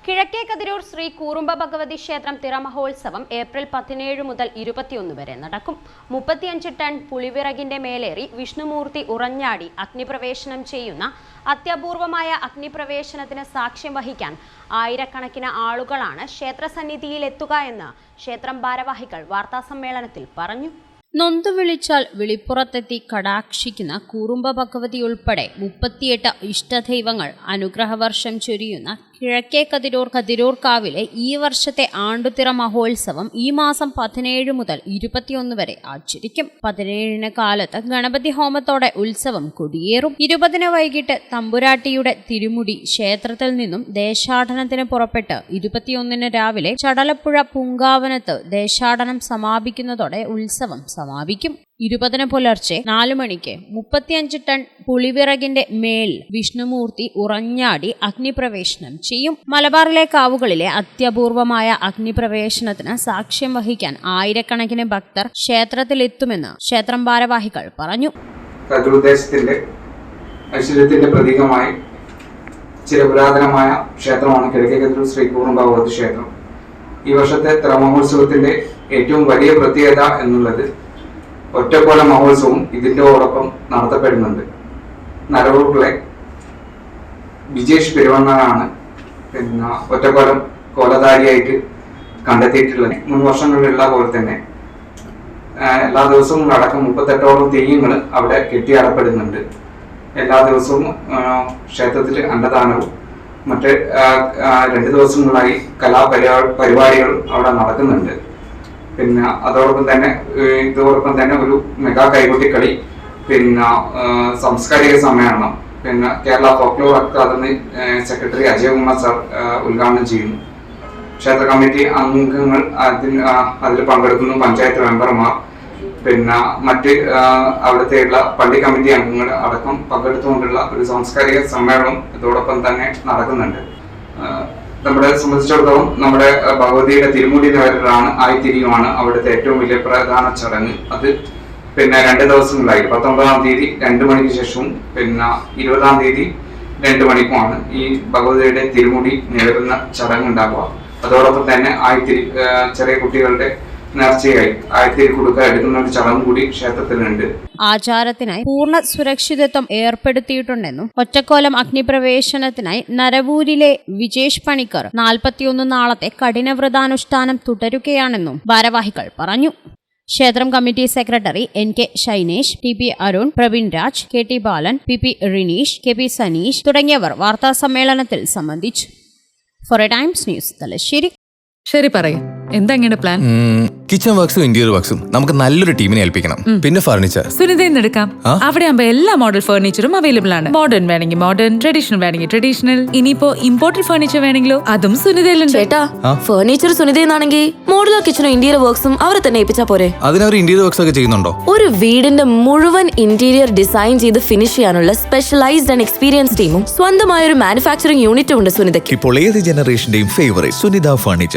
കിഴക്കേ കതിരൂർ ശ്രീ കൂറുമ്പ ഭഗവതി ക്ഷേത്രം തിറമഹോത്സവം ഏപ്രിൽ 17 മുതൽ 21 വരെ നടക്കും. 35 ടൺ പുളിവിറകിന്റെ മേലേറി വിഷ്ണുമൂർത്തി ഉറഞ്ഞാടി അഗ്നിപ്രവേശനം ചെയ്യുന്ന അത്യപൂർവമായ അഗ്നിപ്രവേശനത്തിന് സാക്ഷ്യം വഹിക്കാൻ ആയിരക്കണക്കിന് ആളുകളാണ് ക്ഷേത്രസന്നിധിയിലെത്തുക എന്ന് ക്ഷേത്രം ഭാരവാഹികൾ വാർത്താസമ്മേളനത്തിൽ പറഞ്ഞു. നൊന്തു വിളിച്ചാൽ വിളിപ്പുറത്തെത്തി കടാക്ഷിക്കുന്ന കൂറുമ്പ ഭഗവതി ഉൾപ്പെടെ 38 ഇഷ്ടദൈവങ്ങൾ അനുഗ്രഹവർഷം ചൊരിയുന്ന കിഴക്കേ കതിരൂർ കാവിലെ ഈ വർഷത്തെ ആണ്ടുതിറ മഹോത്സവം ഈ മാസം 17 മുതൽ 21 വരെ ആചരിക്കും. 17 കാലത്ത് ഗണപതി ഹോമത്തോടെ ഉത്സവം കൊടിയേറും. 20 വൈകിട്ട് തമ്പുരാട്ടിയുടെ തിരുമുടി ക്ഷേത്രത്തിൽ നിന്നും ദേശാടനത്തിന് പുറപ്പെട്ട് 21 രാവിലെ ചടലപ്പുഴ പൂങ്കാവനത്ത് ദേശാടനം സമാപിക്കുന്നതോടെ ഉത്സവം സമാപിക്കും. 20 പുലർച്ചെ 4 മണിക്ക് 35 ടൺ പുളിവിറകിന്റെ മേൽ വിഷ്ണുമൂർത്തി ഉറഞ്ഞാടി അഗ്നിപ്രവേശനം ചെയ്യും. മലബാറിലെ കാവുകളിലെ അത്യപൂർവമായ അഗ്നിപ്രവേശനത്തിന് സാക്ഷ്യം വഹിക്കാൻ ആയിരക്കണക്കിന് ഭക്തർ ക്ഷേത്രത്തിലെത്തുമെന്ന് ക്ഷേത്രം ഭാരവാഹികൾ പറഞ്ഞു. കതിരൂദേശത്തിന്റെ ഐശ്വര്യത്തിന്റെ പ്രതീകമായി ചിരപുരാതനമായ ക്ഷേത്രമാണ് കിഴക്കേ കതിരൂർ ശ്രീ കൂറുമ്പ ഭഗവതി ക്ഷേത്രം. ഈ വർഷത്തെ തിറമഹോത്സവത്തിന്റെ ഏറ്റവും വലിയ പ്രത്യേകത എന്നുള്ളത് ഒറ്റക്കോല മഹോത്സവവും ഇതിൻ്റെയോടൊപ്പം നടത്തപ്പെടുന്നുണ്ട്. നരവൂരിലെ വിജേഷ് പെരുവണ്ണനാണ് ഒറ്റക്കോലം കോലധാരിയായിട്ട് കണ്ടെത്തിയിട്ടുള്ളത്. മുൻ വർഷങ്ങളിലുള്ള പോലെ തന്നെ എല്ലാ ദിവസവും അടക്കം 38ഓളം തെയ്യങ്ങൾ അവിടെ കെട്ടിയാടപ്പെടുന്നുണ്ട്. എല്ലാ ദിവസവും ക്ഷേത്രത്തിൽ അന്നദാനവും മറ്റ് 2 ദിവസങ്ങളായി പരിപാടികളും അവിടെ നടക്കുന്നുണ്ട്. അതോടൊപ്പം തന്നെ ഒരു മെഗാ കൈകൊട്ടിക്കളി, സാംസ്കാരിക സമ്മേളനം, Kerala folklore academy secretary Ajayakumar sir ഉദ്ഘാടനം ചെയ്യുന്നു. ക്ഷേത്ര കമ്മിറ്റി അംഗങ്ങൾ അതിൽ പങ്കെടുക്കുന്നു. പഞ്ചായത്ത് മെമ്പർമാർ, മറ്റ് അവിടുത്തെയുള്ള പള്ളി കമ്മിറ്റി അംഗങ്ങൾ അടക്കം പങ്കെടുത്തുകൊണ്ടുള്ള ഒരു സാംസ്കാരിക സമ്മേളനം ഇതോടൊപ്പം തന്നെ നടക്കുന്നുണ്ട്. നമ്മളെ സംബന്ധിച്ചിടത്തോളം നമ്മുടെ ഭഗവതിയുടെ തിരുമുടി നിറലാണ് ആയിത്തിരിയുമാണ് അവിടുത്തെ ഏറ്റവും വലിയ പ്രധാന ചടങ്ങ്. അത് 2 ദിവസങ്ങളായി 19-ാം തീയതി 2 മണിക്ക് ശേഷവും 20-ാം തീയതി 2 മണിക്കുമാണ് ഈ ഭഗവതിയുടെ തിരുമുടി നിറയുന്ന ചടങ്ങ് ഉണ്ടാവുക. അതോടൊപ്പം തന്നെ ചെറിയ കുട്ടികളുടെ നേർച്ചയായി ആയിത്തിരി കൊടുക്കാൻ എടുക്കുന്ന ഒരു ചടങ്ങ് കൂടി ക്ഷേത്രത്തിലുണ്ട്. ആചാരത്തിനായി പൂർണ്ണ സുരക്ഷിതത്വം ഏർപ്പെടുത്തിയിട്ടുണ്ടെന്നും ഒറ്റക്കോലം അഗ്നിപ്രവേശനത്തിനായി നരവൂരിലെ വിജേഷ് പണിക്കർ 41 നാളത്തെ കഠിനവ്രതാനുഷ്ഠാനം തുടരുകയാണെന്നും ഭാരവാഹികൾ പറഞ്ഞു. ക്ഷേത്രം committee secretary NK Shainesh, TP Arun, Praveen Raj, KT Balan, PP Rineesh, KP Saneesh തുടങ്ങിയവർ വാർത്താസമ്മേളനത്തിൽ സംബന്ധിച്ചു. Four A Times news, Thalassery. ശരി, പറയും എന്താ പ്ലാൻ? കിച്ചൺ വർക്സും ഇന്റീരിയർ വർക്സും നമുക്ക് നല്ലൊരു ടീമിനെ ഏൽപ്പിക്കണം. പിന്നെ ഫർണിച്ചർ സുനിതയിൽ എടുക്കാം. അവിടെ ആകുമ്പോ എല്ലാ മോഡൽ ഫർണിച്ചറും അവൈലബിൾ ആണ്. മോഡേൺ വേണമെങ്കിൽ മോഡേൺ, ട്രഡീഷണൽ വേണമെങ്കിൽ ട്രഡീഷണൽ. ഇനിയിപ്പോ ഇമ്പോർട്ടഡ് ഫർണിച്ചർ വേണമെങ്കിലോ അതും സുനിതയിലുണ്ട്. ചേട്ടാ, ഫർണിച്ചർ സുനിതയിലാണെങ്കിൽ മോഡുലാർ കിച്ചണും ഇന്റീരിയർ വർക്സും അവരെ തന്നെ ഏൽപ്പിച്ചാ പോരെ? അതിനവർ ഇന്റീരിയർ വർക്സ് ഒക്കെ ചെയ്യുന്നുണ്ടോ? ഒരു വീടിന്റെ മുഴുവൻ ഇന്റീരിയർ ഡിസൈൻ ചെയ്ത് ഫിനിഷ് ചെയ്യാനുള്ള സ്പെഷ്യലൈസ്ഡ് ആൻഡ് എക്സ്പീരിയൻസ് ടീമും സ്വന്തമായ ഒരു മാനുഫാക്ചറിംഗ് യൂണിറ്റും ഉണ്ട് സുനിതയ്ക്ക്. ഇപ്പോൾ ഏത് ജനറേഷന്റെയും ഫേവറേറ്റ് സുനിത ഫർണിച്ചർ.